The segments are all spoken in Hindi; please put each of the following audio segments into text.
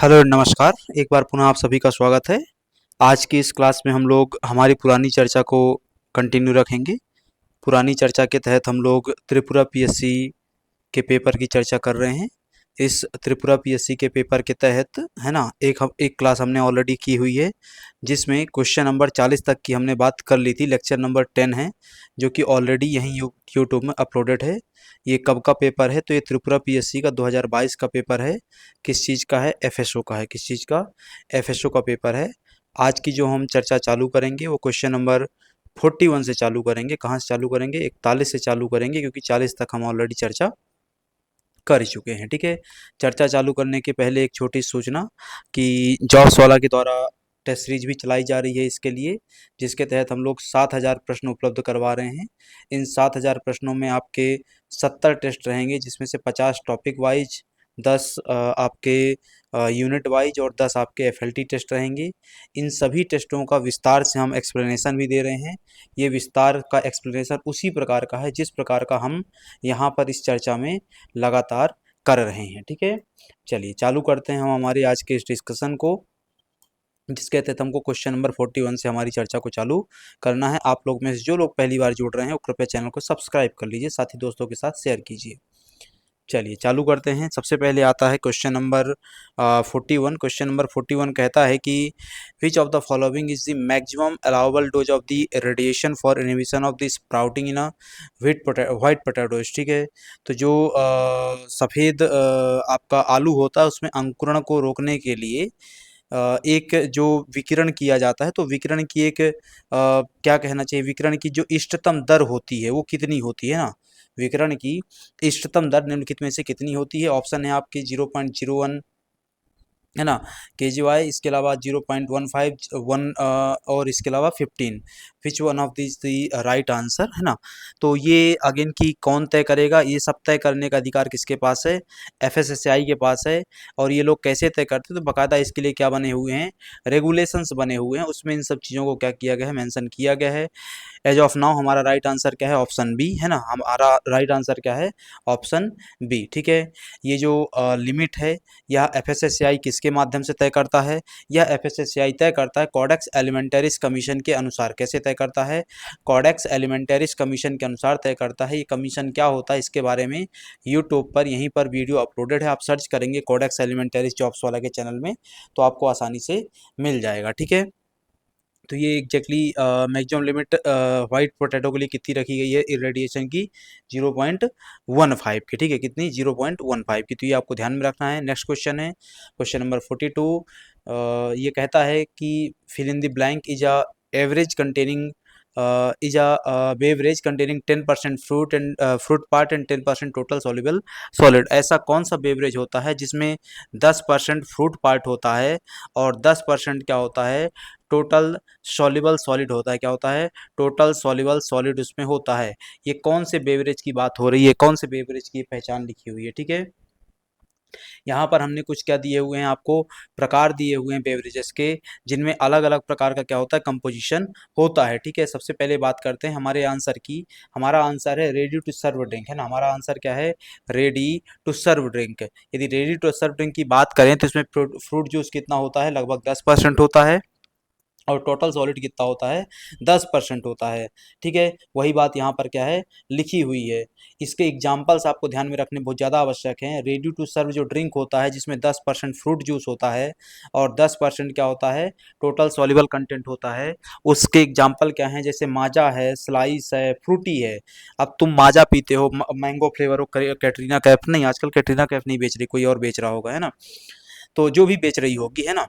हेलो नमस्कार। एक बार पुनः आप सभी का स्वागत है। आज की इस क्लास में हम लोग हमारी पुरानी चर्चा को कंटिन्यू रखेंगे। पुरानी चर्चा के तहत हम लोग त्रिपुरा पीएससी के पेपर की चर्चा कर रहे हैं। इस त्रिपुरा पीएससी के पेपर के तहत है ना, एक क्लास हमने ऑलरेडी की हुई है, जिसमें क्वेश्चन नंबर 40 तक की हमने बात कर ली थी। लेक्चर नंबर 10 है, जो कि ऑलरेडी यहीं यूट्यूब में अपलोडेड है। ये कब का पेपर है? तो ये त्रिपुरा पीएससी का 2022 का पेपर है। किस चीज़ का है? एफएसओ का है। किस चीज़ का? एफएसओ का पेपर है। आज की जो हम चर्चा चालू करेंगे वो क्वेश्चन नंबर 41 से चालू करेंगे। कहाँ से चालू करेंगे? 41 से चालू करेंगे, क्योंकि 40 तक हम ऑलरेडी चर्चा कर ही चुके हैं। ठीक है। चर्चा चालू करने के पहले एक छोटी सूचना कि जॉब्स वाला के द्वारा टेस्ट सीरीज भी चलाई जा रही है इसके लिए, जिसके तहत हम लोग 7,000 प्रश्न उपलब्ध करवा रहे हैं। इन 7,000 प्रश्नों में आपके 70 टेस्ट रहेंगे, जिसमें से 50 टॉपिक वाइज, 10 आपके यूनिट वाइज और 10 आपके एफएलटी टेस्ट रहेंगे। इन सभी टेस्टों का विस्तार से हम एक्सप्लेनेशन भी दे रहे हैं। ये विस्तार का एक्सप्लेनेशन उसी प्रकार का है जिस प्रकार का हम यहाँ पर इस चर्चा में लगातार कर रहे हैं। ठीक है। चलिए चालू करते हैं हम हमारे आज के इस डिस्कशन को, जिसके तहत हमको क्वेश्चन नंबर 41 से हमारी चर्चा को चालू करना है। आप लोग में से जो लोग पहली बार जुड़ रहे हैं वो कृपया चैनल को सब्सक्राइब कर लीजिए, साथ ही दोस्तों के साथ शेयर कीजिए। चलिए चालू करते हैं। सबसे पहले आता है क्वेश्चन नंबर 41। क्वेश्चन नंबर 41 कहता है कि which of the following is the maximum allowable dose of the radiation for inhibition of the sprouting in a white potatoes. ठीक है। तो जो सफ़ेद आपका आलू होता है, उसमें अंकुरण को रोकने के लिए एक जो विकिरण किया जाता है, तो विकिरण की एक क्या कहना चाहिए, विकिरण की जो इष्टतम दर होती है वो कितनी होती है ना। विकिरण की इष्टतम दर निम्नलिखित में से कितनी होती है? ऑप्शन है आपके 0.01, है ना, KGY, इसके अलावा 0.15, 1 और इसके अलावा 15। विच one of this the right answer, है ना। तो ये अगेन की कौन तय करेगा? ये सब तय करने का अधिकार किसके पास है? FSSAI के पास है। और ये लोग कैसे तय करते हैं? तो बाकायदा इसके लिए क्या बने हुए हैं? रेगुलेशंस बने हुए हैं। उसमें इन सब चीज़ों को क्या किया गया है? मेंशन किया गया है। एज ऑफ नाउ हमारा राइट आंसर क्या है? ऑप्शन बी, है ना। हमारा राइट आंसर क्या है? Option B. ठीक है। ये जो लिमिट है, यह FSSAI किसके माध्यम से तय करता है? यह FSSAI तय करता है कोडेक्स एलिमेंटरिस कमीशन के अनुसार। कैसे तय करता है? कोडेक्स एलिमेंटरिस कमीशन के अनुसार तय करता है। ये कमीशन क्या होता है, इसके बारे में यूट्यूब पर यहीं पर वीडियो अपलोडेड है। आप सर्च करेंगे कोडेक्स एलिमेंटरिस जॉब्स वाला के चैनल में, तो आपको आसानी से मिल जाएगा। ठीक है। तो ये exactly maximum limit white potato के लिए कितनी रखी गई है इरेडिएशन की? 0.15 की। ठीक है। कितनी? 0.15 की। तो ये आपको ध्यान में रखना है। नेक्स्ट क्वेश्चन है क्वेश्चन नंबर 42। ये कहता है कि fill in the blank is a beverage containing is a beverage containing 10% fruit and fruit part and 10% total soluble solid। ऐसा कौन सा बेवरेज होता है जिसमें 10% फ्रूट पार्ट होता है और 10% क्या होता है? टोटल सॉल्युबल सॉलिड होता है। क्या होता है? टोटल सॉल्युबल सॉलिड उसमें होता है। ये कौन से बेवरेज की बात हो रही है? कौन से बेवरेज की पहचान लिखी हुई है? ठीक है। यहाँ पर हमने कुछ क्या दिए हुए हैं आपको? प्रकार दिए हुए हैं बेवरेजेस के, जिनमें अलग अलग प्रकार का क्या होता है? कंपोजिशन होता है। ठीक है। सबसे पहले बात करते हैं हमारे आंसर की। हमारा आंसर है रेडी टू सर्व ड्रिंक, है ना। हमारा आंसर क्या है? Ready to serve drink. यदि रेडी टू सर्व ड्रिंक की बात करें तो इसमें फ्रूट जूस कितना होता है? लगभग 10% होता है। और टोटल सॉलिड कितना होता है? 10% होता है। ठीक है। वही बात यहाँ पर क्या है? लिखी हुई है। इसके एग्जाम्पल्स आपको ध्यान में रखने बहुत ज़्यादा आवश्यक हैं। रेडी टू सर्व जो ड्रिंक होता है, जिसमें 10% फ्रूट जूस होता है और 10% क्या होता है? टोटल सॉल्युबल कंटेंट होता है। उसके एग्जाम्पल क्या हैं? जैसे माजा है, स्लाइस है, फ्रूटी है। अब तुम माजा पीते हो, मैंगो फ्लेवर हो, कैटरीना कैफ नहीं, आजकल कैटरीना कैफ नहीं बेच रही, कोई और बेच रहा होगा, है ना। तो जो भी बेच रही होगी, है ना,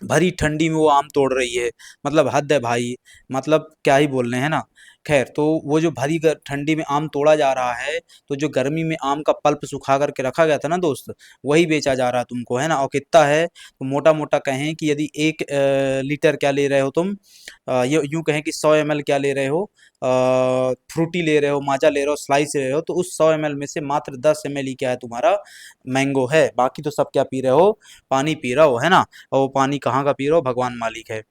भरी ठंडी में वो आम तोड़ रही है, मतलब हद है भाई। मतलब क्या ही बोल रहे हैं ना। खैर, तो वो जो भरी ठंडी में आम तोड़ा जा रहा है, तो जो गर्मी में आम का पल्प सुखा करके रखा गया था ना दोस्त, वही बेचा जा रहा है तुमको, है ना। और कितना है? तो मोटा मोटा कहें कि यदि 1 लीटर क्या ले रहे हो तुम, ये यूँ कहें कि 100 ml क्या ले रहे हो, फ्रूटी ले रहे हो, माजा ले रहे हो, स्लाइस ले रहे हो, तो उस 100 ml में से मात्र 10 ml ही क्या है तुम्हारा? मैंगो है। बाकी तो सब क्या पी रहे हो? पानी पी रहे हो, है ना। और वो पानी कहाँ का पी रहे हो? भगवान मालिक है।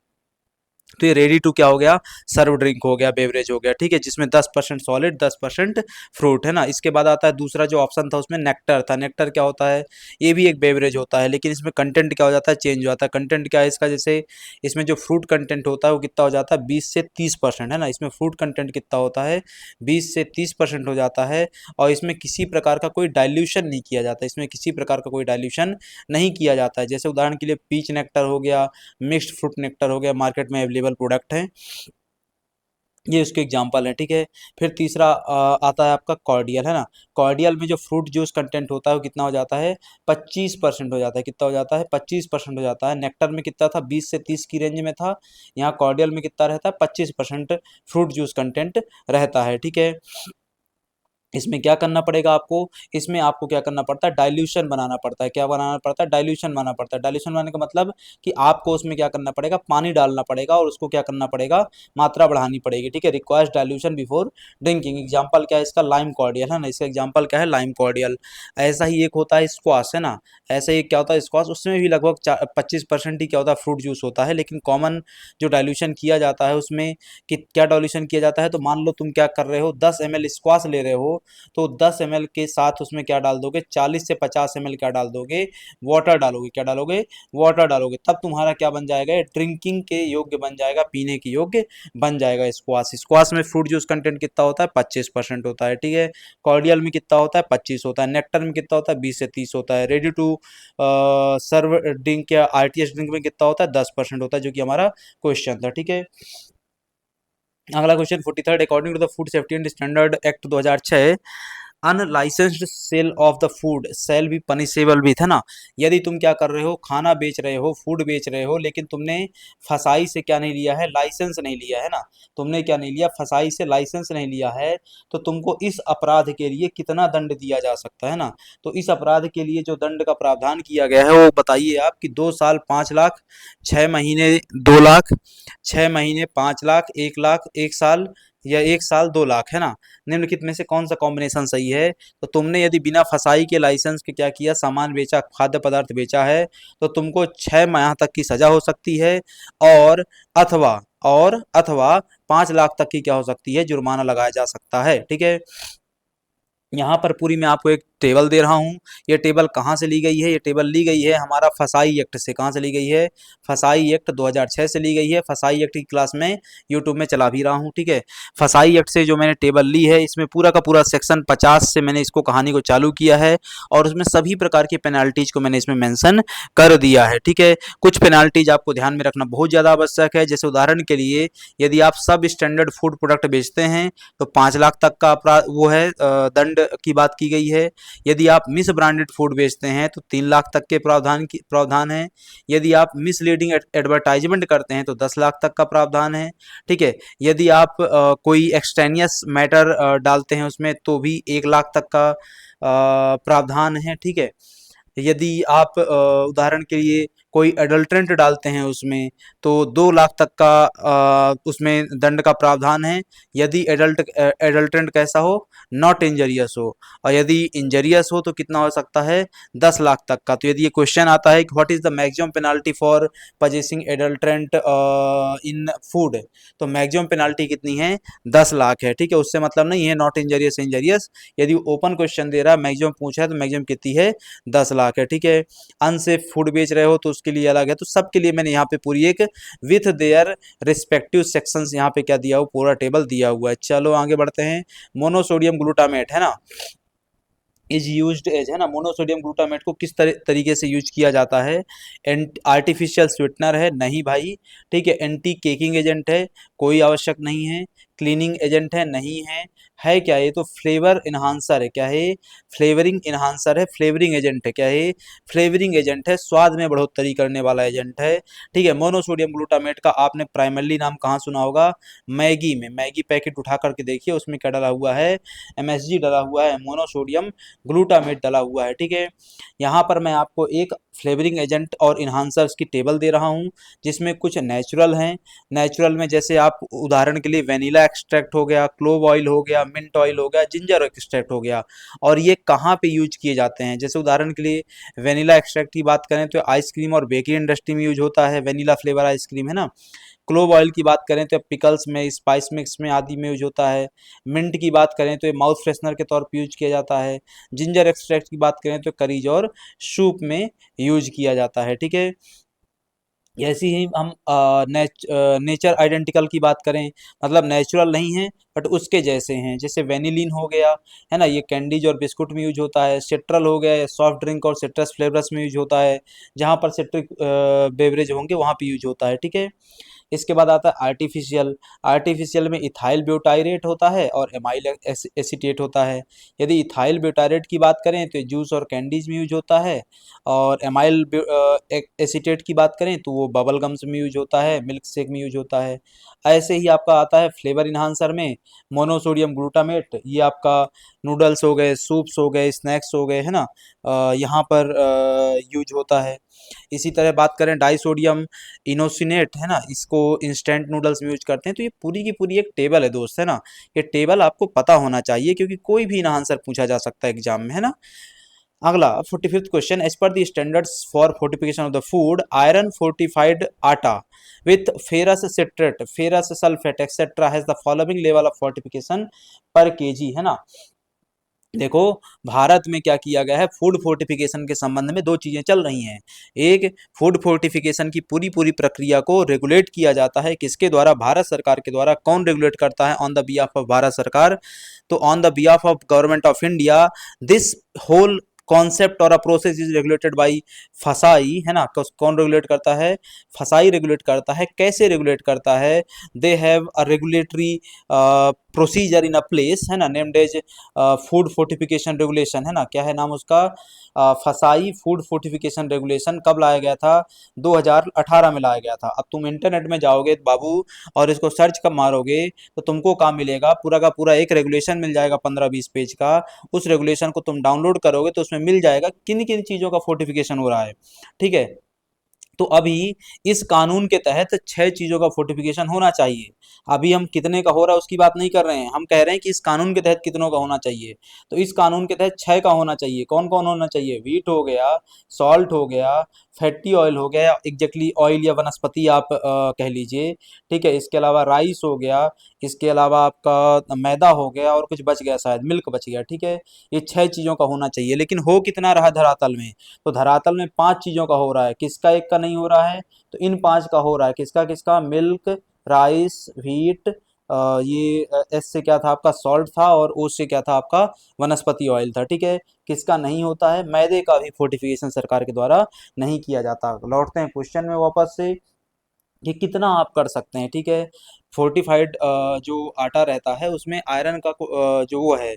तो ये रेडी टू क्या हो गया, सर्व ड्रिंक हो गया, बेवरेज हो गया, ठीक है, जिसमें 10% सॉलिड 10% फ्रूट है ना। इसके बाद आता है दूसरा जो ऑप्शन था उसमें नेक्टर था। नेक्टर क्या होता है, ये भी एक बेवरेज होता है, लेकिन इसमें कंटेंट क्या हो जाता है, चेंज हो जाता है। कंटेंट क्या है इसका, जैसे इसमें जो फ्रूट कंटेंट होता है वो कितना हो जाता है, 20 से 30% है ना। इसमें फ्रूट कंटेंट कितना होता है, 20 से 30% हो जाता है। और इसमें किसी प्रकार का कोई डाइल्यूशन नहीं किया जाता, इसमें किसी प्रकार का कोई डाइल्यूशन नहीं किया जाता है। जैसे उदाहरण के लिए पीच नेक्टर हो गया, मिक्स्ड फ्रूट नेक्टर हो गया, मार्केट में अवेलेबल प्रोडक्ट हैं, ये उसके एग्जाम्पल हैं, ठीक है। फिर तीसरा आता है आपका कॉर्डियल, है ना। कॉर्डियल में जो फ्रूट जूस कंटेंट होता है वो कितना हो जाता है, 25% हो जाता है। कितना हो जाता है, 25% हो जाता है। नेक्टर में कितना था, 20 से 30 की रेंज में था। यहाँ कॉर्डियल में कितना रहता है, 25% फ्रूट जूस कंटेंट रहता है, ठीक है। इसमें क्या करना पड़ेगा आपको, इसमें आपको क्या करना पड़ता है, डाइल्यूशन बनाना पड़ता है। क्या बनाना पड़ता है, डाइल्यूशन बनाना पड़ता है। डाइल्यूशन बनाने का मतलब कि आपको उसमें क्या करना पड़ेगा, पानी डालना पड़ेगा और उसको क्या करना पड़ेगा, मात्रा बढ़ानी पड़ेगी, ठीक है। Requires dilution before drinking. Example क्या है इसका, लाइम कॉर्डियल, है ना। इसका एग्जाम्पल क्या है, लाइम कॉर्डियल। ऐसा ही एक होता है स्क्वाश, है ना। ऐसा ही क्या होता है स्क्वाश, उसमें भी लगभग 25% ही क्या होता है, फ्रूट जूस होता है। लेकिन कॉमन जो डाइल्यूशन किया जाता है उसमें कि क्या डाइल्यूशन किया जाता है, तो मान लो तुम क्या कर रहे हो, 10 ml स्क्वाश ले रहे हो, तो 10 ml के साथ उसमें क्या डाल दोगे, 40 से 50 ml क्या डाल दोगे, वाटर डालोगे। क्या डालोगे, वाटर डालोगे। तब तुम्हारा क्या बन जाएगा, ड्रिंकिंग के योग्य बन जाएगा, पीने के योग्य बन जाएगा स्क्वाश। स्क्वाश में फ्रूट जूस कंटेंट कितना होता है, 25% होता है, ठीक है। कॉर्डियल में कितना होता है, 25 होता है। नेक्टर में कितना होता है, 20 से 30 होता है। रेडी टू सर्व ड्रिंक या आरटीएस ड्रिंक में कितना होता है, 10% होता है, जो कि हमारा क्वेश्चन था, ठीक है। अगला question 43, according to the food safety and standard act 2006, unlicensed sale of the food sale भी पनिशेबल भी था ना। यदि तुम क्या कर रहे हो, खाना बेच रहे हो, फूड बेच रहे हो, लेकिन तुमने फसाई से क्या नहीं लिया है, लाइसेंस नहीं लिया है ना। तुमने क्या नहीं लिया, फसाई से लाइसेंस नहीं लिया है, तो तुमको इस अपराध के लिए कितना दंड दिया जा सकता है ना। तो इस अपराध के लिए जो दंड का प्रावधान किया गया है वो बताइए आप, कि 2 साल 5 लाख, 6 महीने 2 लाख, 6 महीने 5 लाख, 1 लाख 1 साल, या 1 साल 2 लाख, है ना। निम्नलिखित में से कौन सा कॉम्बिनेशन सही है। तो तुमने यदि बिना फसाई के लाइसेंस के क्या किया, सामान बेचा, खाद्य पदार्थ बेचा है, तो तुमको 6 माह तक की सजा हो सकती है, और अथवा अथवा 5 लाख तक की क्या हो सकती है, जुर्माना लगाया जा सकता है, ठीक है। यहाँ पर पूरी मैं आपको एक टेबल दे रहा हूँ। ये टेबल कहाँ से ली गई है, ये टेबल ली गई है हमारा फसाई एक्ट से। कहाँ से ली गई है, फसाई एक्ट 2006 से ली गई है। फसाई एक्ट की क्लास में यूट्यूब में चला भी रहा हूँ, ठीक है। फसाई एक्ट से जो मैंने टेबल ली है, इसमें पूरा का पूरा सेक्शन 50 से मैंने इसको कहानी को चालू किया है, और उसमें सभी प्रकार की पेनाल्टीज को मैंने इसमें मेंशन कर दिया है, ठीक है। कुछ पेनाल्टीज आपको ध्यान में रखना बहुत ज़्यादा आवश्यक है। जैसे उदाहरण के लिए, यदि आप सब स्टैंडर्ड फूड प्रोडक्ट बेचते हैं तो 5 लाख तक का अपराध वो है, दंड की बात की गई है। यदि आप मिस ब्रांडेड फूड बेचते हैं तो 3 लाख तक के प्रावधान है। यदि आप मिसलीडिंग एडवर्टाइजमेंट करते हैं तो 10 लाख तक का प्रावधान है, ठीक है। यदि आप कोई एक्सटेनियस मैटर डालते हैं उसमें, तो भी 1 लाख तक का प्रावधान है, ठीक है। यदि आप उदाहरण के लिए कोई एडल्ट्रेंट डालते हैं उसमें, तो 2 लाख तक का उसमें दंड का प्रावधान है। यदि एडल्ट्रेंट कैसा हो, नॉट इंजरियस हो, और यदि इंजरियस हो तो कितना हो सकता है, 10 लाख तक का। तो यदि ये क्वेश्चन आता है कि what is the maximum penalty for possessing adulterant in food, तो मैक्सिमम पेनाल्टी कितनी है, 10 लाख है, ठीक है। उससे मतलब नहीं है नॉट इंजरियस इंजरियस। यदि ओपन क्वेश्चन दे रहा है, मैक्सिमम पूछा है, तो मैक्सिमम कितनी है, 10 लाख है, ठीक है। अनसेफ फूड बेच रहे हो तो उसके लिए अलग है। तो सबके लिए मैंने यहाँ पे पूरी एक विथ देयर रिस्पेक्टिव सेक्शंस यहाँ पे क्या दिया हुआ, पूरा टेबल दिया हुआ है। चलो आगे बढ़ते हैं। मोनोसोडियम ग्लूटामेट, है ना, इज यूज्ड एज, है ना। मोनोसोडियम ग्लूटामेट को किस तरीके से यूज किया जाता है, आर्टिफिशियल स्वीटनर है, नहीं भाई, ठीक है। एंटी केकिंग एजेंट है, कोई आवश्यक नहीं है। क्लीनिंग एजेंट है, नहीं है क्या ये, तो फ्लेवर इन्हांसर है, क्या है, फ्लेवरिंग इन्हांसर है, फ्लेवरिंग एजेंट है, क्या है, फ्लेवरिंग एजेंट है, स्वाद में बढ़ोतरी करने वाला एजेंट है, ठीक है। मोनोसोडियम ग्लूटामेट का आपने प्राइमरली नाम कहाँ सुना होगा, मैगी में। मैगी पैकेट उठा करके देखिए, उसमें क्या डला हुआ है, एमएसजी डला हुआ है, मोनोसोडियम ग्लूटामेट डला हुआ है, ठीक है। यहाँ पर मैं आपको एक फ्लेवरिंग एजेंट और इन्हांसर्स की टेबल दे रहा हूँ, जिसमें कुछ नेचुरल हैं। नेचुरल में जैसे आप उदाहरण के लिए वेनिला एक्सट्रैक्ट हो गया, क्लोव ऑयल हो गया, मिंट ऑयल हो गया, जिंजर एक्सट्रैक्ट हो गया। और ये कहाँ पे यूज किए जाते हैं, जैसे उदाहरण के लिए वेनिला एक्सट्रैक्ट की बात करें तो आइसक्रीम और बेकरी इंडस्ट्री में यूज होता है, वेनिला फ्लेवर आइसक्रीम, है ना। क्लोव ऑयल की बात करें तो पिकल्स में, स्पाइस मिक्स में आदि में यूज होता है। मिंट की बात करें तो ये माउथ फ्रेशनर के तौर पर यूज किया जाता है। जिंजर एक्सट्रैक्ट की बात करें तो करीज और सूप में यूज किया जाता है, ठीक है। ऐसे ही हम नेचर आइडेंटिकल की बात करें, मतलब नेचुरल नहीं है बट उसके जैसे हैं, जैसे वेनिलीन हो गया, है ना, ये कैंडीज और बिस्कुट में यूज होता है। सिट्रल हो गया, सॉफ्ट ड्रिंक और सिट्रस फ्लेवर्स में यूज होता है, जहाँ पर सिट्रिक बेवरेज होंगे वहाँ पे यूज होता है, ठीक है। इसके बाद आता है आर्टिफिशियल। आर्टिफिशियल में इथाइल ब्यूटाइरेट होता है और एमाइल एसीटेट होता है। यदि इथाइल ब्यूटाइरेट की बात करें तो जूस और कैंडीज में यूज होता है, और एमाइल एसीटेट की बात करें तो वो बबल गम्स में यूज होता है, मिल्क शेक में यूज होता है। ऐसे ही आपका आता है फ्लेवर इन्हांसर में मोनोसोडियम ग्लूटामेट, ये आपका नूडल्स हो गए, सूप्स हो गए, स्नैक्स हो गए, है ना, यहाँ पर यूज होता है। इसी तरह बात करें डाइसोडियम इनोसिनेट, है ना, इसको इंस्टेंट नूडल्स में यूज करते हैं। तो ये पूरी की पूरी एक टेबल है दोस्त, है ना, ये टेबल आपको पता होना चाहिए क्योंकि कोई भी ना आंसर पूछा जा सकता है एग्जाम में, है ना। अगला 45th question, as per the standards for fortification of the food, iron fortified atta with ferrous citrate, ferrous sulphate etcetera has the following level of fortification per KG, है ना। देखो, भारत में क्या किया गया है, फूड फोर्टिफिकेशन के संबंध में दो चीजें चल रही हैं। एक, फूड फोर्टिफिकेशन की पूरी पूरी प्रक्रिया को रेगुलेट किया जाता है, किसके द्वारा, भारत सरकार के द्वारा। कौन रेगुलेट करता है, on the behalf of Bharat Sarkar. तो on the behalf of government of India this whole concept और a process is regulated by FSSAI, है ना। कौन रेगुलेट करता है, फसाई रेगुलेट करता है। कैसे रेगुलेट करता है, they have a regulatory procedure in a place, है ना, named as food fortification regulation, है ना, क्या है नाम उसका, फसाई फूड फोर्टिफिकेशन रेगुलेशन। कब लाया गया था, 2018 में लाया गया था। अब तुम इंटरनेट में जाओगे बाबू और इसको सर्च कब मारोगे तो तुमको काम मिलेगा, पूरा का पूरा एक रेगुलेशन मिल जाएगा 15-20 पेज का। उस रेगुलेशन को तुम डाउनलोड करोगे तो उसमें मिल जाएगा किन किन चीज़ों का फोर्टिफिकेशन हो रहा है, ठीक है। तो अभी इस कानून के तहत 6 चीजों का फोर्टिफिकेशन होना चाहिए। अभी हम कितने का हो रहा है उसकी बात नहीं कर रहे हैं, हम कह रहे हैं कि इस कानून के तहत कितनों का होना चाहिए। तो इस कानून के तहत 6 का होना चाहिए। कौन कौन होना चाहिए, व्हीट हो गया, सॉल्ट हो गया, फैटी ऑयल हो गया, एग्जैक्टली ऑयल या वनस्पति आप कह लीजिए, ठीक है। इसके अलावा राइस हो गया, इसके अलावा आपका मैदा हो गया, और कुछ बच गया, शायद मिल्क बच गया, ठीक है। ये 6 चीजों का होना चाहिए, लेकिन हो कितना रहा धरातल में, तो धरातल में 5 चीजों का हो रहा है। किसका एक का नहीं हो रहा है, तो इन 5 का हो रहा है। किसका किसका, मिल्क, राइस, व्हीट, ये एस से क्या था आपका, सॉल्ट था, और ओ से क्या था आपका, वनस्पति ऑयल था, ठीक है। किसका नहीं होता है, मैदे का भी फोर्टिफिकेशन सरकार के द्वारा नहीं किया जाता। लौटते हैं क्वेश्चन में वापस से कि कितना आप कर सकते हैं, ठीक है। फोर्टिफाइड जो आटा रहता है उसमें आयरन का जो वो है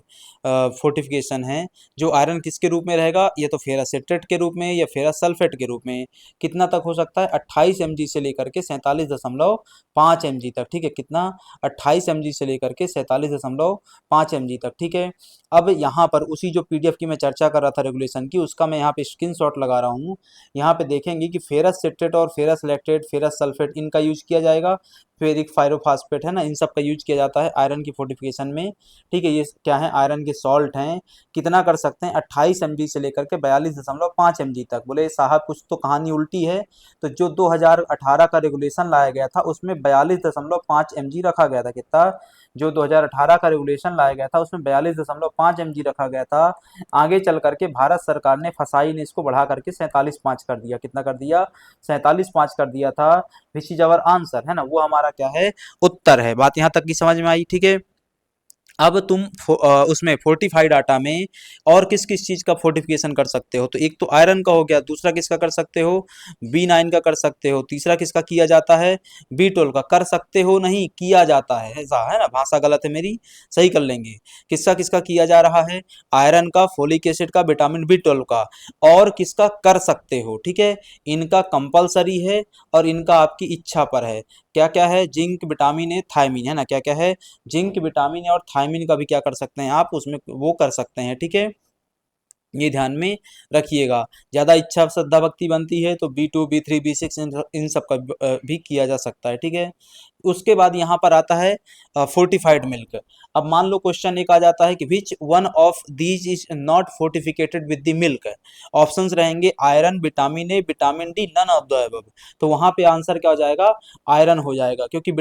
फोर्टिफिकेशन है, जो आयरन किसके रूप में रहेगा, ये तो फेरस सिट्रेट के रूप में या फेरस सल्फेट के रूप में। कितना तक हो सकता है, 28 mg से लेकर के 47.5 mg तक, ठीक है। कितना, 28 mg से लेकर के 47.5 mg तक, ठीक है। अब यहाँ पर उसी जो पीडीएफ की मैं चर्चा कर रहा था रेगुलेशन की, उसका मैं यहाँ पे स्क्रीनशॉट लगा रहा हूँ। यहाँ पे देखेंगे कि फेरस सिट्रेट और फेरस लैक्टेट, फेरस सल्फेट, इनका यूज किया जाएगा। फेरिक फायरोफास्फेट, है ना, इन सब का यूज किया जाता है आयरन की फोर्टिफिकेशन में, ठीक है। ये क्या है, आयरन के सॉल्ट हैं। कितना कर सकते हैं, 28 mg से लेकर के 42.5 mg तक। बोले साहब कुछ तो कहानी उल्टी है। तो जो 2018 का रेगुलेशन लाया गया था उसमें 42.5 mg रखा गया था। कितना, जो 2018 का रेगुलेशन लाया गया था उसमें 42.5 mg रखा गया था। आगे चल करके भारत सरकार ने, फसाई ने इसको बढ़ा करके 47.5 कर दिया। कितना कर दिया, 47.5 कर दिया था। विच इज अवर आंसर, है ना, वो हमारा क्या है, उत्तर है। बात यहाँ तक की समझ में आई, ठीक है। अब तुम उसमें फोर्टिफाइड आटा में और किस किस चीज का फोर्टिफिकेशन कर सकते हो, तो एक तो आयरन का हो गया, दूसरा किसका कर सकते हो, B9 का कर सकते हो, तीसरा किसका किया जाता है, B12 का। कर सकते हो नहीं, किया जाता है, ऐसा है ना, भाषा गलत है मेरी, सही कर लेंगे। किसका किसका किया जा रहा है, आयरन का, फोलिक एसिड का, विटामिन B12 का, और किसका कर सकते हो, ठीक है। इनका कंपलसरी है और इनका आपकी इच्छा पर है। क्या क्या है, जिंक, विटामिन ए, थायमीन, है ना, क्या क्या है, जिंक, विटामिन और थायमीन का भी क्या कर सकते हैं आप, उसमें वो कर सकते हैं, ठीक है। ये ध्यान में रखिएगा। ज़्यादा इच्छा श्रद्धा भक्ति बनती है तो B2, B3, B6 इन सब का भी किया जा सकता है, ठीक है। उसके बाद यहाँ पर आता है फोर्टिफाइड मिल्क। अब मान लो क्वेश्चन एक आ जाता है कि which one of these is not fortificated with the milk. Options रहेंगे iron, vitamin A, vitamin D, none of the above. तो वहां पे आंसर क्या हो जाएगा, आयरन हो जाएगा, क्योंकि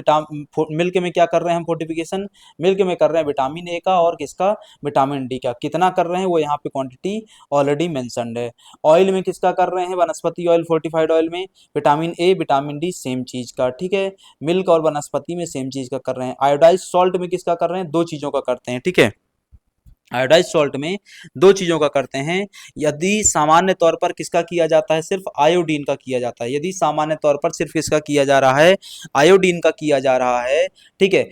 मिल्क में क्या कर रहे हैं हम फोर्टिफिकेशन, मिल्क में कर रहे हैं विटामिन ए का और किसका, विटामिन डी का। कितना कर रहे हैं वो यहाँ पे क्वांटिटी ऑलरेडी मेंशन्ड है। ऑयल में किसका कर रहे हैं, वनस्पति ऑयल, फोर्टिफाइड ऑयल में vitamin A, vitamin D same चीज का, ठीक है। मिल्क और वनस्पति में सेम चीज का कर रहे हैं। आयोडाइज सॉल्ट में किसका कर रहे हैं, दो चीजों का करते हैं, ठीक है। आयोडाइज सॉल्ट में दो चीजों का करते हैं। यदि सामान्य तौर पर किसका किया जाता है, सिर्फ आयोडीन का किया जाता है। यदि सामान्य तौर पर सिर्फ किसका किया जा रहा है, आयोडीन का किया जा रहा है, ठीक है,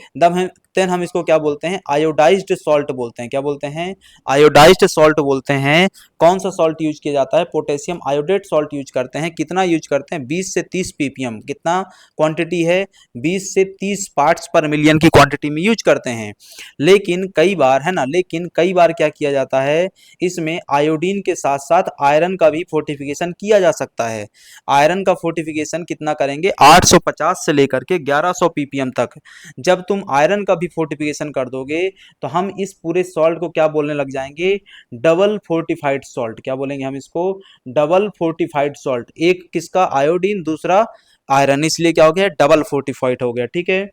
देन हम इसको क्या बोलते हैं, आयोडाइज्ड सॉल्ट बोलते हैं। क्या बोलते हैं, आयोडाइज्ड सॉल्ट बोलते हैं। कौन सा सॉल्ट यूज किया जाता है, पोटेशियम आयोडेट सॉल्ट यूज करते हैं। कितना यूज करते हैं, 20 से 30 ppm। कितना क्वांटिटी है, 20 से 30 पार्ट्स पर मिलियन की क्वांटिटी में यूज करते हैं। लेकिन कई बार है ना, लेकिन कई बार क्या किया जाता है, इसमें आयोडीन के साथ साथ आयरन का भी फोर्टिफिकेशन किया जा सकता है। आयरन का फोर्टिफिकेशन कितना करेंगे, 850 से लेकर के 1100 ppm तक। जब तुम आयरन का भी फोर्टिफिकेशन कर दोगे तो हम इस पूरे सॉल्ट को क्या बोलने लग जाएंगे, डबल फोर्टिफाइड सॉल्ट। क्या बोलेंगे हम इसको, डबल फोर्टिफाइड सॉल्ट। एक किसका, आयोडीन, दूसरा आयरन, इसलिए क्या हो गया, डबल फोर्टिफाइड हो गया, ठीक है।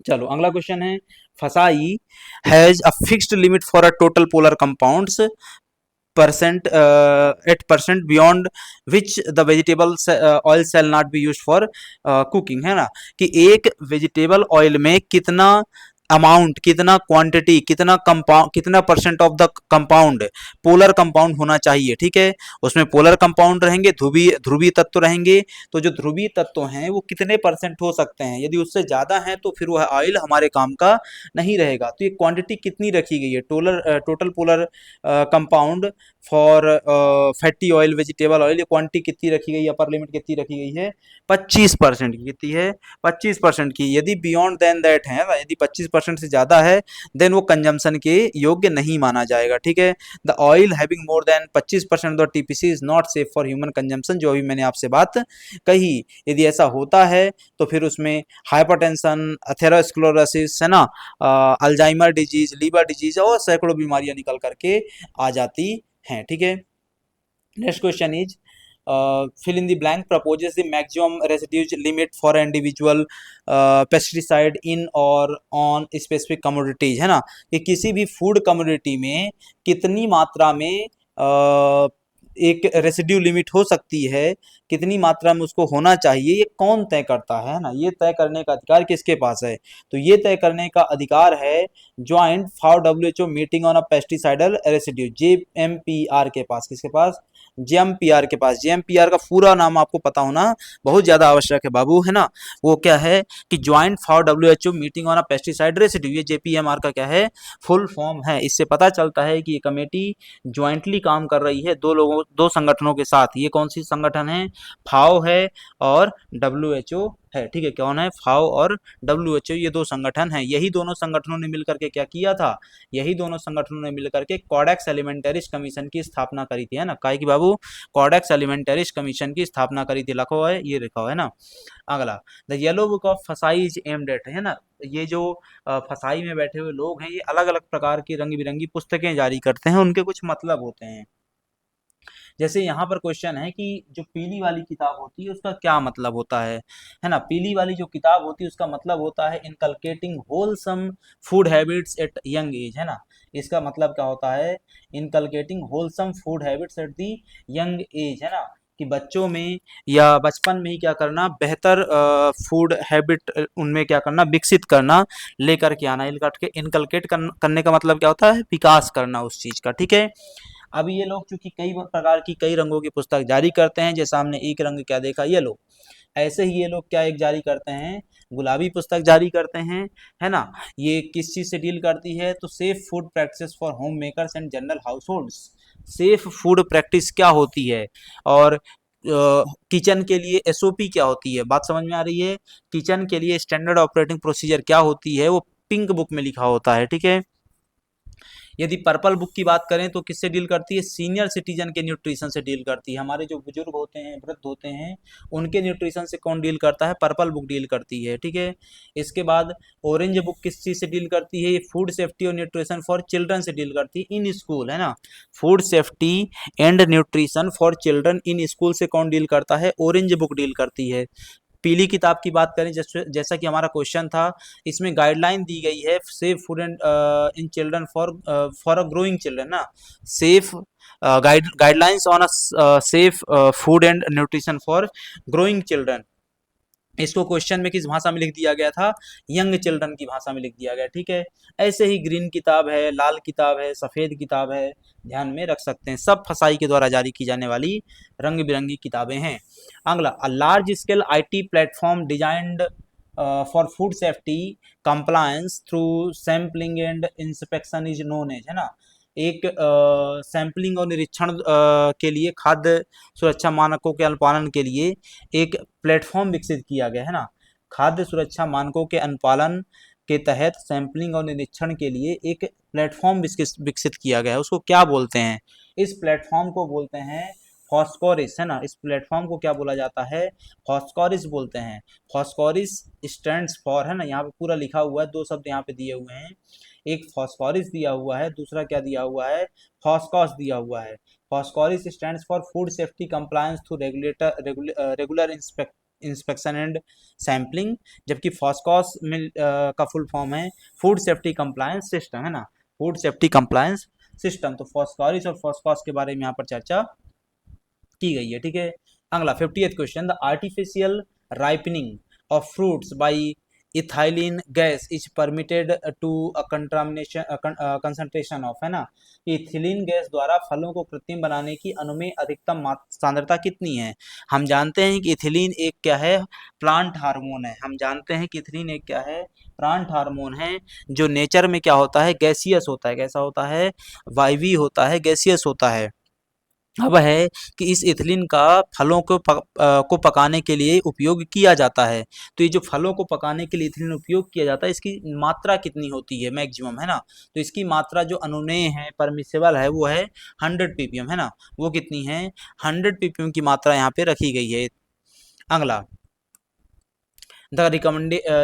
चलो अगला क्वेश्चन है, FSSAI has a fixed limit for a total polar compounds percent 8% beyond which the vegetable oil shall not be use for cooking, है ना। कि एक वेजिटेबल ऑयल में कितना अमाउंट, कितना क्वांटिटी, कितना कंपाउंड, कितना percent of the compound polar compound होना चाहिए, ठीक है। उसमें पोलर कंपाउंड रहेंगे, ध्रुवीय ध्रुवीय तत्व रहेंगे। तो जो ध्रुवीय तत्व हैं वो कितने परसेंट हो सकते हैं, यदि उससे ज्यादा है तो फिर वह ऑयल हमारे काम का नहीं रहेगा। तो ये क्वांटिटी कितनी रखी गई है, total polar compound for fatty oil, vegetable oil, ये क्वांटिटी कितनी रखी गई है, अपर लिमिट कितनी रखी गई है, 25% की। कितनी है, 25% की। यदि बियॉन्ड देन दैट है, यदि 25% से ज्यादा है, देन वो कंजम्पशन के योग्य नहीं माना जाएगा, ठीक है। The oil having more than 25% of TPC is not safe for human consumption, जो अभी मैंने आपसे बात कही। यदि ऐसा होता है तो फिर उसमें हाइपरटेंशन, अथेरोस्क्लेरोसिस, है ना, अल्जाइमर डिजीज, लीवर डिजीज और सैकड़ों बीमारियां निकल करके आ जाती हैं, ठीक है। Next question is fill in the blank, proposes the maximum residue limit for an individual pesticide in or on specific commodities, है ना। कि किसी भी फूड कमोडिटी में कितनी मात्रा में एक रेसिड्यू लिमिट हो सकती है, कितनी मात्रा में उसको होना चाहिए, ये कौन तय करता है ना। ये तय करने का अधिकार किसके पास है, तो ये तय करने का अधिकार है joint for WHO meeting on a pesticidal residue, JMPR के पास। किसके पास, JMPR के पास। JMPR का पूरा नाम आपको पता होना बहुत ज्यादा आवश्यक है बाबू, है ना। वो क्या है कि joint for WHO meeting on a pesticide residue, ये JPMR का क्या है, फुल फॉर्म है। इससे पता चलता है कि ये कमेटी ज्वाइंटली काम कर रही है दो संगठनों के साथ। ये कौन सी संगठन है, फाओ है और WHO है, ठीक है। कौन है, फाओ और WHO, ये दो संगठन हैं। यही दोनों संगठनों ने मिलकर के क्या किया था, यही दोनों संगठनों ने मिलकर के कॉडेक्स एलिमेंटरिस कमीशन की स्थापना करी थी, है ना। काय की बाबू, कॉडेक्स एलिमेंटरिस कमीशन की स्थापना करी थी, लिखा हुआ है, ये लिखा हुआ है ना। अगला, द येलो बुक ऑफ फसाई इज एम्ड एट, है ना। ये जो फसाई में बैठे हुए लोग हैं, ये अलग अलग प्रकार की रंग बिरंगी पुस्तकें जारी करते हैं, उनके कुछ मतलब होते हैं। जैसे यहाँ पर क्वेश्चन है कि जो पीली वाली किताब होती है उसका क्या मतलब होता है ना। पीली वाली जो किताब होती है उसका मतलब होता है inculcating wholesome food habits eight young age, है ना। इसका मतलब क्या होता है, inculcating wholesome food habits at the young age, है ना। कि बच्चों में या बचपन में ही क्या करना, बेहतर फूड हैबिट उनमें क्या करना, विकसित करना, लेकर के आना। इनकलकेट करने का मतलब क्या होता है, विकास करना उस चीज का, ठीक है। अब ये लोग चूंकि कई प्रकार की कई रंगों की पुस्तक जारी करते हैं, जैसे हमने एक रंग क्या देखा, ये लोग, ऐसे ही ये लोग क्या एक जारी करते हैं, गुलाबी पुस्तक जारी करते हैं, है ना। ये किस चीज से डील करती है, तो safe food practice for home makers and general house holds. Safe food practice क्या होती है, और किचन के लिए SOP क्या होती है, बात समझ में आ रही है। किचन के लिए स्टैंडर्ड ऑपरेटिंग प्रोसीजर क्या होती है, वो पिंक बुक में लिखा होता है, ठीक है। यदि पर्पल बुक की बात करें तो किससे डील करती है, सीनियर सिटीजन के न्यूट्रिशन से डील करती है। हमारे जो बुजुर्ग होते हैं, वृद्ध होते हैं, उनके न्यूट्रिशन से कौन डील करता है, पर्पल बुक डील करती है, ठीक है। इसके बाद ऑरेंज बुक किस चीज़ से डील करती है, ये फूड सेफ्टी और न्यूट्रिशन फॉर चिल्ड्रन से डील करती है इन स्कूल, है ना। Food safety and nutrition for children in school से कौन डील करता है, ऑरेंज बुक डील करती है। पीली किताब की बात करें, जैसा कि हमारा क्वेश्चन था, इसमें गाइडलाइन दी गई है safe food and in children for a growing children ना, safe guidelines on a safe food and nutrition for growing children. इसको क्वेश्चन में किस भाषा में लिख दिया गया था, यंग चिल्ड्रन की भाषा में लिख दिया गया, ठीक है। ऐसे ही ग्रीन किताब है, लाल किताब है, सफ़ेद किताब है, ध्यान में रख सकते हैं। सब फसाई के द्वारा जारी की जाने वाली रंग बिरंगी किताबें हैं। अगला, a large scale IT platform designed for food safety compliance through sampling and inspection is known as, है ना। एक सैम्पलिंग और निरीक्षण के लिए, खाद्य सुरक्षा मानकों के अनुपालन के लिए एक प्लेटफॉर्म विकसित किया गया, है ना। खाद्य सुरक्षा मानकों के अनुपालन के तहत सैम्पलिंग और निरीक्षण के लिए एक प्लेटफॉर्म विकसित किया गया है, उसको क्या बोलते हैं, इस प्लेटफॉर्म को बोलते हैं फॉस्कोरिस, है ना। इस प्लेटफॉर्म को क्या बोला जाता है, फॉस्कोरिस बोलते हैं। फॉस्कोरिस स्टैंड्स फॉर, है ना, यहाँ पे पूरा लिखा हुआ है, दो शब्द यहाँ पे दिए हुए हैं, एक फॉस्कोरिस दिया हुआ है, दूसरा क्या दिया हुआ है, फॉस्कॉस दिया हुआ है। FoSCoRIS stands for food safety compliance through regular inspection and sampling, जबकि फॉस्कॉस में का फुल फॉर्म है फूड सेफ्टी कंप्लायंस सिस्टम, है ना, फूड सेफ्टी कंप्लायंस सिस्टम। तो फॉस्कोरिस और फॉस्कॉस के बारे में यहाँ पर चर्चा की गई है, ठीक है। अगला 50th question, the artificial ripening of fruits by ethylene gas is permitted to a contamination concentration of, है ना। इथिलीन गैस द्वारा फलों को कृत्रिम बनाने की अनुमेय अधिकतम सांद्रता कितनी है। हम जानते हैं कि इथिलीन एक क्या है, प्लांट हार्मोन है। हम जानते हैं कि इथिलीन एक क्या है, प्लांट हार्मोन है, जो नेचर में क्या होता है, गैसियस होता है। कैसा होता है, वायवीय होता है, गैसियस होता है। अब है कि इस इथिलीन का फलों को पकाने के लिए उपयोग किया जाता है। तो ये जो फलों को पकाने के लिए इथिलीन उपयोग किया जाता है, इसकी मात्रा कितनी होती है, मैक्सिमम, है ना। तो इसकी मात्रा जो अनुमेय है, परमिसेबल है, वो है 100 ppm, है ना। वो कितनी है, 100 ppm की मात्रा यहाँ पे रखी गई है। अगला, the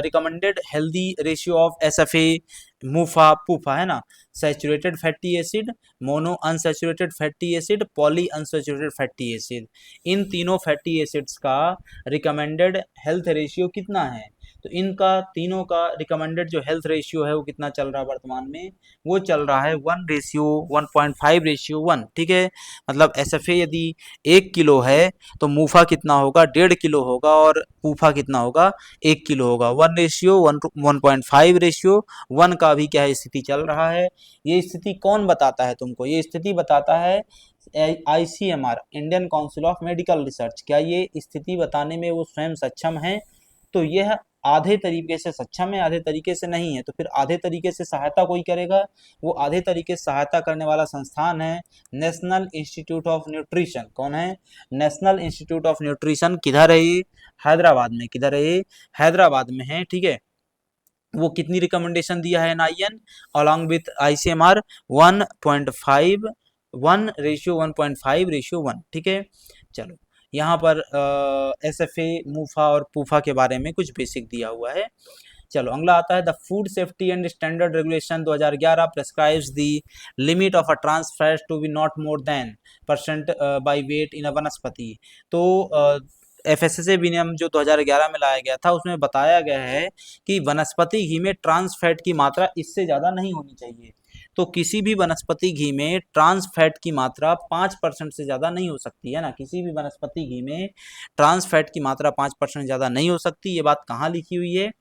recommended healthy ratio of SFA MUFA PUFA, है ना। Saturated fatty acid, mono unsaturated fatty acid, poly unsaturated fatty acid, इन तीनों फैटी एसिड्स का रिकमेंडेड हेल्थ रेशियो कितना है। तो इनका तीनों का रिकमेंडेड जो हेल्थ रेशियो है वो कितना चल रहा है वर्तमान में, वो चल रहा है 1:1.5:1, ठीक है। मतलब एसएफए यदि 1 किलो है तो मूफा कितना होगा, 1.5 किलो होगा, और पूफा कितना होगा, 1 किलो होगा। 1:1.5:1 का भी क्या है, स्थिति चल रहा है। ये स्थिति कौन बताता है तुमको, ये स्थिति बताता है ICMR, Indian council of medical research. क्या ये स्थिति बताने में वो स्वयं सक्षम है, तो यह आधे तरीके से सक्षम है, आधे तरीके से नहीं है। तो फिर आधे तरीके से सहायता कोई करेगा, वो आधे तरीके से सहायता करने वाला संस्थान है नेशनल इंस्टीट्यूट ऑफ न्यूट्रिशन। कौन है, नेशनल इंस्टीट्यूट ऑफ न्यूट्रिशन। किधर है ये, हैदराबाद में। किधर है ये, हैदराबाद में है, ठीक है। वो कितनी रिकमेंडेशन दिया है NIN अलॉन्ग विथ ICMR, 1.5 1:1.5:1, ठीक है। चलो, यहाँ पर SFA, मूफा और पूफा के बारे में कुछ बेसिक दिया हुआ है। चलो, अगला आता है, the food safety and standard regulation 2011 prescribes the limit of a trans fat to be not more than % by weight in a vanaspati. तो FSSAI विनियम जो 2011 में लाया गया था, उसमें बताया गया है कि वनस्पति घी में ट्रांस फैट की मात्रा इससे ज़्यादा नहीं होनी चाहिए। तो किसी भी वनस्पति घी में ट्रांस फैट की मात्रा 5% से ज़्यादा नहीं हो सकती, है ना। किसी भी वनस्पति घी में ट्रांस फैट की मात्रा 5% ज़्यादा नहीं हो सकती। ये बात कहाँ लिखी हुई है,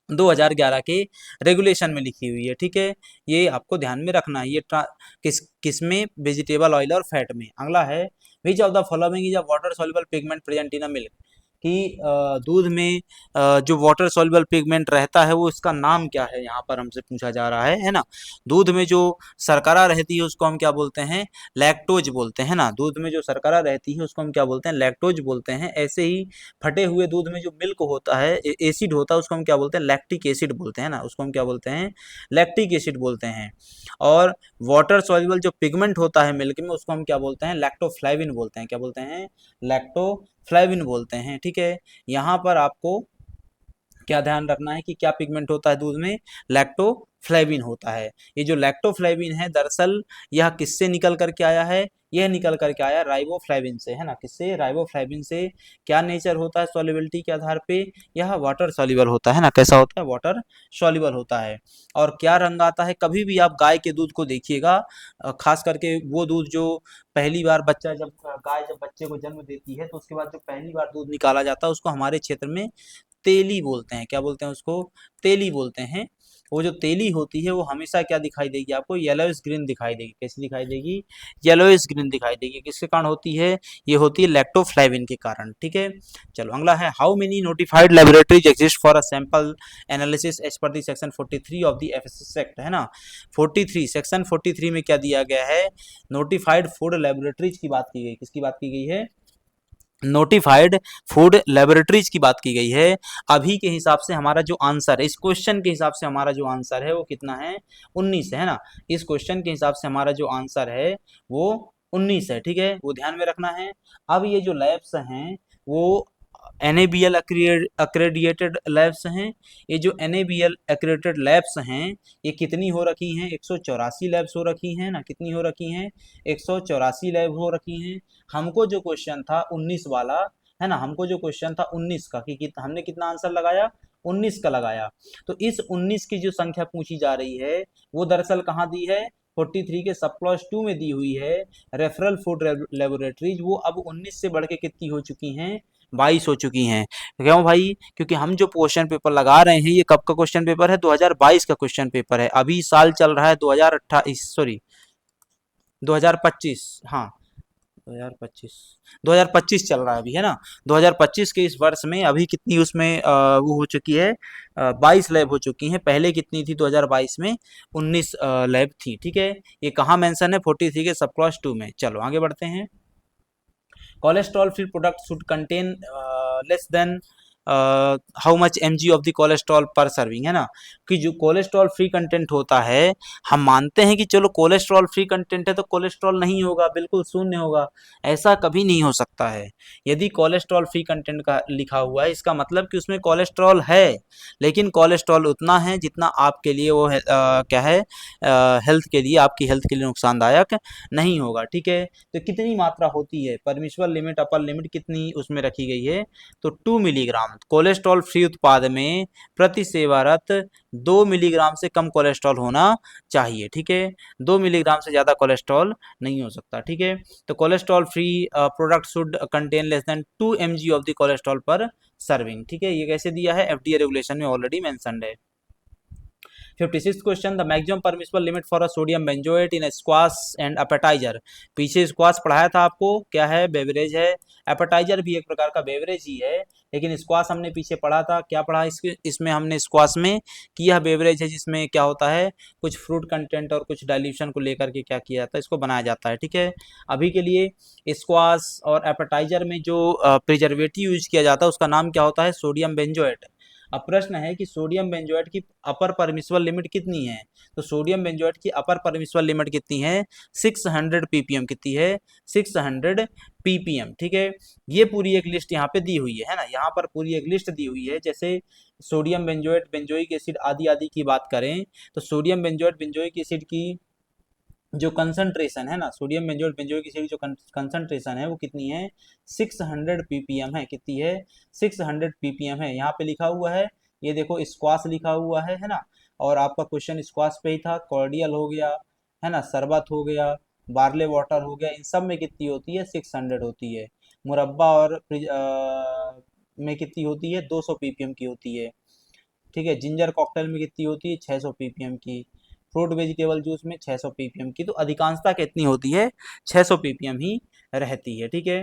2011 के रेगुलेशन में लिखी हुई है, ठीक है। ये आपको ध्यान में रखना है। ये किस में, वेजिटेबल ऑयल और फैट में। अगला है, which of the following is a water soluble pigment present in a milk. कि दूध में जो वाटर सॉल्युबल पिगमेंट रहता है वो इसका नाम क्या है, यहाँ पर हमसे पूछा जा रहा है ना। दूध में जो शर्करा रहती है उसको हम क्या बोलते हैं, लैक्टोज बोलते हैं ना। दूध में जो शर्करा रहती है उसको हम क्या बोलते हैं, लैक्टोज बोलते हैं। ऐसे ही फटे हुए दूध में जो मिल्क होता है, एसिड होता है, उसको हम क्या बोलते हैं, लैक्टिक एसिड बोलते हैं ना, उसको हम क्या बोलते हैं, लैक्टिक एसिड बोलते हैं। और वाटर सॉल्युबल जो पिगमेंट होता है मिल्क में उसको हम क्या बोलते हैं, लैक्टोफ्लाविन बोलते हैं। क्या बोलते हैं, लैक्टोफ्लाविन बोलते हैं। ठीक है, यहाँ पर आपको क्या ध्यान रखना है कि क्या पिगमेंट होता है दूध में, लैक्टोफ्लेविन होता है। ये जो लैक्टोफ्लेविन है दरअसल यह किससे निकल करके आया है, यह निकल करके आया राइबोफ्लेविन से, है ना। किससे, राइबोफ्लेविन से। क्या नेचर होता है सॉल्युबिलिटी के आधार पे, यह वाटर सॉल्युबल होता है ना। कैसा होता है, वाटर सॉल्युबल होता है। और क्या रंग आता है, कभी भी आप गाय के दूध को देखिएगा, खास करके वो दूध जो पहली बार बच्चा जब गाय जब बच्चे को जन्म देती है तो उसके बाद जो पहली बार दूध निकाला जाता है उसको हमारे क्षेत्र में तेली बोलते हैं। क्या बोलते हैं उसको, तेली बोलते हैं। वो जो तेली होती है वो हमेशा क्या दिखाई देगी आपको, येलोइश ग्रीन दिखाई देगी। कैसी दिखाई देगी, येलोइश ग्रीन दिखाई देगी। किसके कारण होती है, ये होती है लैक्टोफ्लेविन के कारण। ठीक है, चलो अगला है, how many notified laboratories exist for a sample analysis as per the section 43 of the FSS act, है ना। 43 सेक्शन 43 में क्या दिया गया है, नोटिफाइड फूड लेबोरेटरीज की बात की गई। किसकी बात की गई है, नोटिफाइड फूड लेबोरेटरीज की बात की गई है। अभी के हिसाब से हमारा जो आंसर है, इस क्वेश्चन के हिसाब से हमारा जो आंसर है वो कितना है, 19 है ना। इस क्वेश्चन के हिसाब से हमारा जो आंसर है वो 19 है। ठीक है, वो ध्यान में रखना है। अब ये जो लैब्स हैं वो NABL अक्रेडिएटेड लैब्स हैं। ये जो NABL अक्रेडिटेड लैब्स हैं ये कितनी हो रखी हैं, 184 लैब्स हो रखी हैं ना। कितनी हो रखी हैं, 184 लैब हो रखी हैं। हमको जो क्वेश्चन था 19 वाला, है ना, हमको जो क्वेश्चन था 19 का कि हमने कितना आंसर लगाया, 19 का लगाया। तो इस 19 की जो संख्या पूछी जा रही है वो दरअसल कहाँ दी है, 43 के सब क्लॉज 2 में दी हुई है। रेफरल फूड लेबोरेटरीज वो अब 19 से बढ़ के कितनी हो चुकी हैं, 22 हो चुकी हैं। क्यों भाई, क्योंकि हम जो क्वेश्चन पेपर लगा रहे हैं ये कब का क्वेश्चन पेपर है, 2022 का क्वेश्चन पेपर है। अभी साल चल रहा है 2028, सॉरी 2025, हाँ 2025, 2025 चल रहा है अभी, है ना। 2025 के इस वर्ष में अभी कितनी उसमें वो हो चुकी है, 22 लैब हो चुकी हैं। पहले कितनी थी 2022 में, 19 लैब थी। ठीक है, ये कहाँ मेंशन है, 43 के सब क्लॉज 2 में। चलो आगे बढ़ते हैं। Cholesterol free product should contain less than how much mg of the cholesterol पर सर्विंग, है ना। कि जो कोलेस्ट्रॉल फ्री कंटेंट होता है, हम मानते हैं कि चलो कोलेस्ट्रॉल फ्री कंटेंट है तो कोलेस्ट्रॉल नहीं होगा, बिल्कुल शून्य होगा। ऐसा कभी नहीं हो सकता है। यदि कोलेस्ट्रॉल फ्री कंटेंट का लिखा हुआ है इसका मतलब कि उसमें कोलेस्ट्रॉल है, लेकिन कोलेस्ट्रॉल उतना है जितना आपके लिए वो क्या है, हेल्थ के लिए, आपकी हेल्थ के लिए नुकसानदायक नहीं होगा। ठीक है, तो कितनी मात्रा होती है, परमिशिबल लिमिट, अपर लिमिट कितनी उसमें रखी गई है, तो 2 मिलीग्राम। कोलेस्ट्रॉल फ्री उत्पाद में प्रति सेवारत 2 मिलीग्राम से कम कोलेस्ट्रॉल होना चाहिए। ठीक है, 2 मिलीग्राम से ज़्यादा कोलेस्ट्रॉल नहीं हो सकता। ठीक है, तो cholesterol free product should contain less than 2 mg of the cholesterol पर सर्विंग। ठीक है, ये कैसे दिया है, FDA रेगुलेशन में ऑलरेडी मेंशन्ड है। 56th question, the maximum permissible limit for a sodium benzoate in squash and appetiser. पीछे स्क्वाश पढ़ाया था आपको, क्या है, बेवरेज है। एपेटाइजर भी एक प्रकार का बेवरेज ही है, लेकिन स्क्वाश हमने पीछे पढ़ा था, क्या पढ़ा इसमें हमने स्क्वाश में कि यह बेवरेज है जिसमें क्या होता है, कुछ फ्रूट कंटेंट और कुछ डाइल्यूशन को लेकर के क्या किया जाता है, इसको बनाया जाता है। ठीक है, अभी के लिए स्क्वाश और एपेटाइजर में जो प्रिजर्वेटिव यूज किया जाता है उसका नाम क्या होता है, सोडियम बेंजोएट। अब प्रश्न है कि सोडियम बेंजोएट की अपर परमिसिबल लिमिट कितनी है, तो सोडियम बेंजोएट की अपर परमिसिबल लिमिट कितनी है, 600 ppm। कितनी है, 600 ppm। ठीक है, ये पूरी एक लिस्ट यहाँ पे दी हुई है ना, यहाँ पर पूरी एक लिस्ट दी हुई है। जैसे सोडियम बेंजोएट, बेंजोइक एसिड आदि आदि की बात करें तो सोडियम बेंजोएट, बेंजोइक एसिड की जो कंसंट्रेशन है ना, सोडियम बेंजोएट, बेंजोइक एसिड की जो कंसंट्रेशन है वो कितनी है, 600 ppm है। कितनी है, 600 ppm है। यहाँ पे लिखा हुआ है, ये देखो स्क्वाश लिखा हुआ है ना। और आपका क्वेश्चन स्क्वाश पे ही था। कॉर्डियल हो गया, है ना, शरबत हो गया, बार्ले वाटर हो गया, इन सब में कितनी होती है, 600 होती है। मुरब्बा और में कितनी होती है, 200 ppm की होती है। ठीक है, जिंजर कॉकटेल में कितनी होती है, 600 ppm की। फ्रूट वेजिटेबल जूस में 600 ppm की। तो अधिकांशता कितनी होती है, 600 ppm ही रहती है। ठीक है,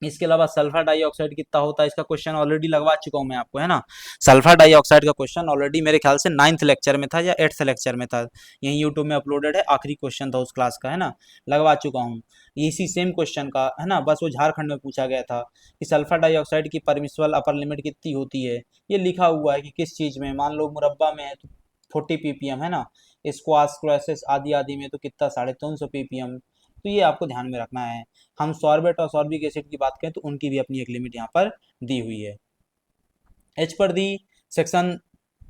इसके अलावा सल्फर डाइऑक्साइड कितना होता है, इसका क्वेश्चन ऑलरेडी लगवा चुका हूं मैं आपको, है ना। सल्फर डाइऑक्साइड का क्वेश्चन ऑलरेडी मेरे ख्याल से 9th लेक्चर में था या 8th लेक्चर में था, यही यूट्यूब में अपलोडेड है, आखिरी क्वेश्चन था उस क्लास का, है ना, लगवा चुका हूँ। इसी सेम क्वेश्चन का, है ना, बस वो झारखंड में पूछा गया था कि सल्फर डाइऑक्साइड की परमिसिबल अपर लिमिट कितनी होती है। ये लिखा हुआ है कि किस चीज में, मान लो मुरब्बा में है तो 40 ppm, है ना, स्क्वाश क्लोसिस आदि आदि में तो कितना 350 ppm। तो ये आपको ध्यान में रखना है। हम सॉर्बेट और सॉर्बिक एसिड की बात करें तो उनकी भी अपनी एक लिमिट यहाँ पर दी हुई है। As per the section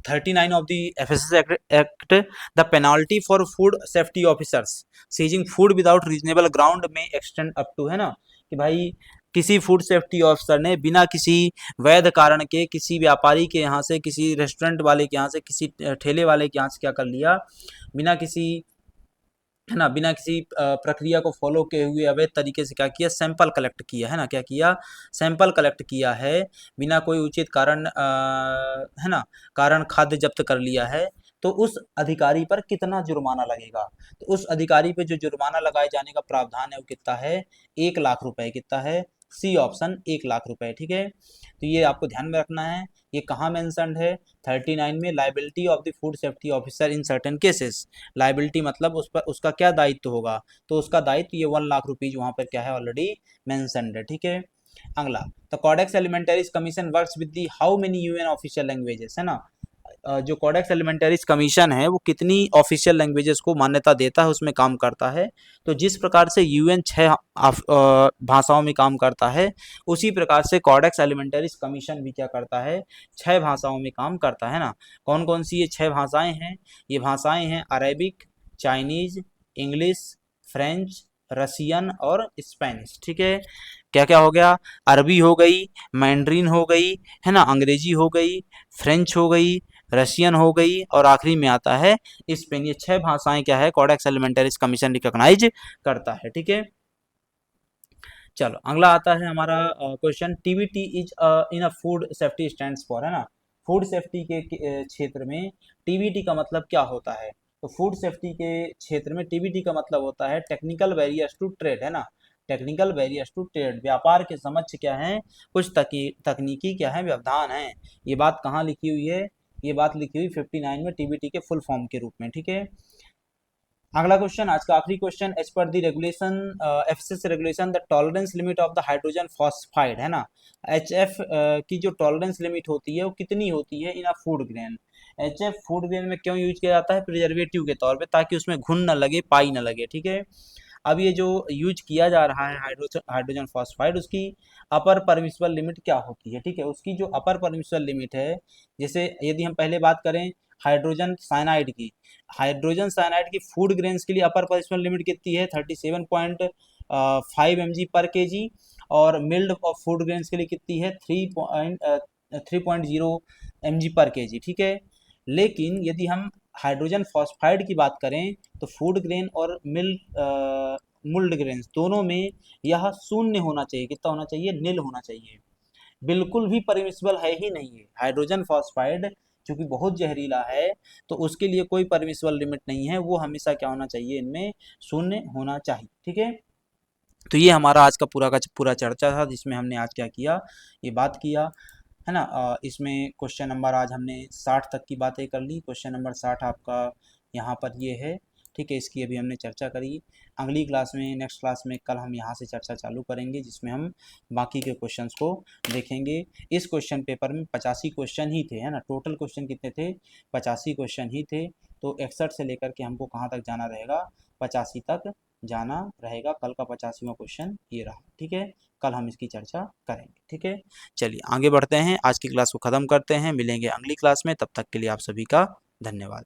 39 of the FSS Act, the penalty for food safety officers seizing food without reasonable ground may extend up to, है ना, कि भाई किसी फूड सेफ्टी ऑफिसर ने बिना किसी वैध कारण के किसी व्यापारी के यहाँ से, किसी रेस्टोरेंट वाले के यहाँ से, किसी ठेले वाले के यहाँ से क्या कर लिया, बिना किसी, है ना, बिना किसी प्रक्रिया को फॉलो किए हुए अवैध तरीके से क्या किया, सैंपल कलेक्ट किया, है ना, क्या किया, सैंपल कलेक्ट किया है, बिना कोई उचित कारण, है ना, कारण खाद्य जब्त कर लिया है, तो उस अधिकारी पर कितना जुर्माना लगेगा। तो उस अधिकारी पे जो जुर्माना लगाए जाने का प्रावधान है वो कितना है, 1 लाख रुपए। कितना है, सी ऑप्शन, 1 लाख रुपए, ठीक है। तो ये आपको ध्यान में रखना है। ये कहाँ मेंशन्ड है, 39 में, liability of the food safety officer in certain cases. Liability मतलब उस पर उसका क्या दायित्व होगा, तो उसका दायित्व ये 1 लाख रुपीज वहां पर क्या है, ऑलरेडी मेंशन्ड है, ठीक है। अगला, the Codex Alimentarius Commission works with the how many UN official languages, है ना, जो कोडेक्स एलिमेंटरीज कमीशन है वो कितनी ऑफिशियल लैंग्वेजेस को मान्यता देता है, उसमें काम करता है। तो जिस प्रकार से यूएन 6 भाषाओं में काम करता है, उसी प्रकार से कोडेक्स एलिमेंटरीज कमीशन भी क्या करता है, 6 भाषाओं में काम करता है ना। कौन कौन सी ये 6 भाषाएं हैं, ये भाषाएं हैं Arabic, Chinese, English, French, Russian और स्पेनिश, ठीक है। क्या क्या हो गया, अरबी हो गई, मैंड्रीन हो गई, है ना, अंग्रेजी हो गई, फ्रेंच हो गई, रशियन हो गई, और आखिरी में आता है स्पेन। ये 6 भाषाएं क्या है, कोडेक्स एलिमेंटरीज कमीशन रिकॉग्नाइज करता है, ठीक है। चलो अगला आता है हमारा question, TBT is in a food safety stands for, है ना, फूड सेफ्टी के क्षेत्र में टीबीटी का मतलब क्या होता है। तो फूड सेफ्टी के क्षेत्र में टीबीटी का मतलब होता है टेक्निकल बैरियर्स टू ट्रेड, है ना, टेक्निकल बैरियर्स टू ट्रेड, व्यापार के समक्ष क्या है, कुछ तकनीकी क्या है, व्यवधान है। ये बात कहाँ लिखी हुई है, ये बात लिखी हुई 59 में टीबीटी के फुल फॉर्म के रूप में, ठीक है। अगला क्वेश्चन, आज का आखिरी question, as per the regulation, FSS regulation, the tolerance limit of the hydrogen phosphide, है ना, एचएफ की जो टॉलरेंस लिमिट होती है वो कितनी होती है in a food grain. HF food grain में क्यों यूज किया जाता है, प्रिजर्वेटिव के तौर पे, ताकि उसमें घुन न लगे, पाई न लगे, ठीक है। अब ये जो यूज किया जा रहा है हाइड्रोजन हाइड्रोजन फॉस्फाइड, उसकी अपर परमिसिबल लिमिट क्या होती है, ठीक है, उसकी जो अपर परमिसिबल लिमिट है, जैसे यदि हम पहले बात करें हाइड्रोजन साइनाइड की, हाइड्रोजन साइनाइड की फूड ग्रेन्स के लिए अपर परमिसिबल लिमिट कितनी है, 37.5 mg पर केजी, और मिल्ड ऑफ फूड ग्रेन्स के लिए कितनी है, 3.0 mg पर केजी, ठीक है। लेकिन यदि हम हाइड्रोजन फॉस्फाइड की बात करें तो फूड ग्रेन और मुल्ड ग्रेन्स दोनों में यह शून्य होना चाहिए, कितना होना चाहिए, नील होना चाहिए, बिल्कुल भी परमिसिबल है ही नहीं है। हाइड्रोजन फॉस्फाइड क्योंकि बहुत जहरीला है, तो उसके लिए कोई परमिसिबल लिमिट नहीं है, वो हमेशा क्या होना चाहिए, इनमें शून्य होना चाहिए, ठीक है। तो ये हमारा आज का पूरा चर्चा था, जिसमें हमने आज क्या किया, ये बात किया, है ना। इसमें क्वेश्चन नंबर आज हमने 60 तक की बातें कर ली, क्वेश्चन नंबर 60 आपका यहाँ पर ये है, ठीक है, इसकी अभी हमने चर्चा करी। अगली क्लास में, नेक्स्ट क्लास में कल हम यहाँ से चर्चा चालू करेंगे, जिसमें हम बाकी के क्वेश्चंस को देखेंगे। इस क्वेश्चन पेपर में 85 क्वेश्चन ही थे, है ना, टोटल क्वेश्चन कितने थे, 85 क्वेश्चन ही थे। तो 61 से लेकर के हमको कहाँ तक जाना रहेगा, 85 तक जाना रहेगा। कल का 85वां क्वेश्चन ये रहा, ठीक है, कल हम इसकी चर्चा करेंगे, ठीक है। चलिए आगे बढ़ते हैं, आज की क्लास को ख़त्म करते हैं, मिलेंगे अगली क्लास में, तब तक के लिए आप सभी का धन्यवाद।